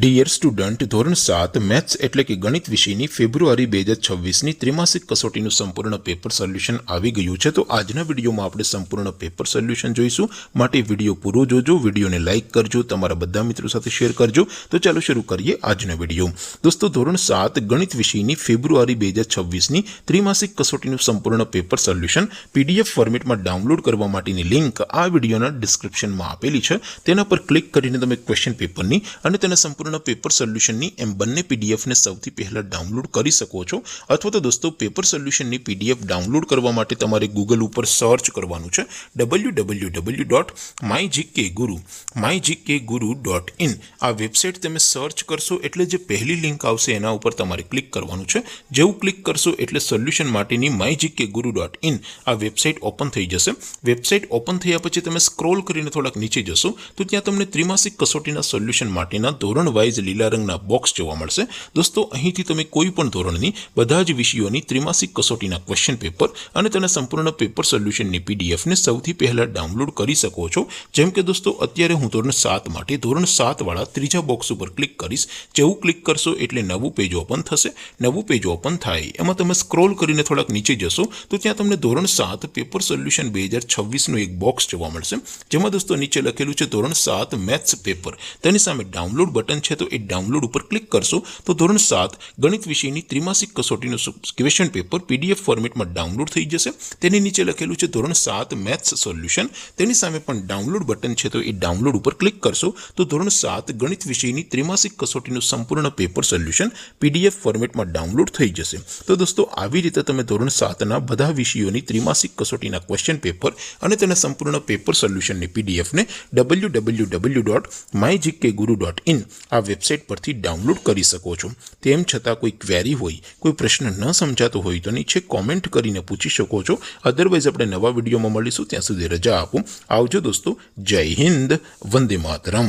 Dear student, ધોરણ 7 maths એટલે કે ગણિત વિષયની ફેબ્રુઆરી 2026ની ત્રિમાસિક કસોટીનું સંપૂર્ણ પેપર સોલ્યુશન આવી ગયું છે। તો આજના વિડીયોમાં આપણે સંપૂર્ણ પેપર સોલ્યુશન જોઈશું। માટે વિડીયો પૂરો જોજો, વિડીયોને લાઇક કરજો, તમારા બધા મિત્રો સાથે શેર કરજો। તો ચાલો શરૂ કરીએ આજનો વિડીયો। દોસ્તો, ધોરણ 7 ગણિત વિષયની ફેબ્રુઆરી 2026ની ત્રિમાસિક કસોટીનું સંપૂર્ણ પેપર સોલ્યુશન PDF ફોર્મેટમાં ડાઉનલોડ કરવા માટેની લિંક આ વિડીયોના ડિસ્ક્રિપ્શનમાં આપેલી છે। તેના પર ક્લિક કરીને તમે ક્વેશ્ચન પેપરની અને તેના સંપૂર્ણ પેપર સોલ્યુશનની એમ બંને PDF ને સૌથી પહેલા ડાઉનલોડ કરી શકો છો। અથવા તો દોસ્તો, પેપર સોલ્યુશનની PDF ડાઉનલોડ કરવા માટે તમારે ગૂગલ ઉપર સર્ચ કરવાનું છે www.mygkguru.in। આ વેબસાઇટ તમે સર્ચ કરશો એટલે જે પહેલી લિંક આવશે એના ઉપર તમારે ક્લિક કરવાનું છે। જેવું ક્લિક કરશો એટલે સોલ્યુશન માટેની mygkguru.in આ વેબસાઇટ ઓપન થઈ જશે। વેબસાઇટ ઓપન થયા પછી તમે સ્ક્રોલ કરીને થોડાક નીચે જશો તો ત્યાં તમને ત્રિમાસિક કસોટીના સોલ્યુશન માટેના ધોરણ વાઇઝ લીલા રંગના બોક્સ જોવા મળશે। દોસ્તો, અહીંથી તમે કોઈ પણ ધોરણની બધા જ વિષયોની ત્રિમાસિક કસોટીના ક્વેશ્ચન પેપર અને તેના સંપૂર્ણ પેપર સોલ્યુશનની PDF ને સૌથી પહેલા ડાઉનલોડ કરી શકો છો। જેમ કે દોસ્તો, અત્યારે હું ધોરણ 7 માટે ધોરણ 7 વાળા ત્રીજા બોક્સ ઉપર ક્લિક કરીશ। જેવું ક્લિક કરશો એટલે નવું પેજ ઓપન થશે। નવું પેજ ઓપન થાય એમાં તમે સ્ક્રોલ કરીને થોડાક નીચે જશો તો ત્યાં તમને ધોરણ 7 પેપર સોલ્યુશન 2026નું એક બોક્સ જોવા મળશે। જેમાં દોસ્તો નીચે લખેલું છે ધોરણ 7 મેથ્સ પેપર। તેની સામે ડાઉનલોડ બટન છે તો એ ડાઉનલોડ ઉપર ક્લિક કરશો તો ધોરણ 7 ગણિત વિષયની ત્રિમાસિક કસોટીનું ક્વેશ્ચન પેપર PDF ફોર્મેટમાં ડાઉનલોડ થઈ જશે। તેની નીચે લખેલું છે ધોરણ 7 મેથ્સ સોલ્યુશન। તેની સામે પણ ડાઉનલોડ બટન છે તો એ ડાઉનલોડ ઉપર ક્લિક કરશો તો ધોરણ 7 ગણિત વિષયની ત્રિમાસિક કસોટીનું સંપૂર્ણ પેપર સોલ્યુશન PDF ફોર્મેટમાં ડાઉનલોડ થઈ જશે। તો દોસ્તો, આવી રીતે તમે ધોરણ 7ના બધા વિષયોની ત્રિમાસિક કસોટીના ક્વેશ્ચન પેપર અને તેના સંપૂર્ણ પેપર સોલ્યુશનની PDF ને www.mygkguru.in આ વેબસાઇટ પરથી ડાઉનલોડ કરી શકો છો। તેમ છતાં કોઈ ક્વેરી હોય, કોઈ પ્રશ્ન ન સમજાતો હોય તો નીચે કોમેન્ટ કરીને પૂછી શકો છો। અધરવાઇઝ આપણે નવા વિડીયોમાં મળીશું, ત્યાં સુધી રજા આપો। આવજો દોસ્તો, જય હિન્દ, વંદે માતરમ।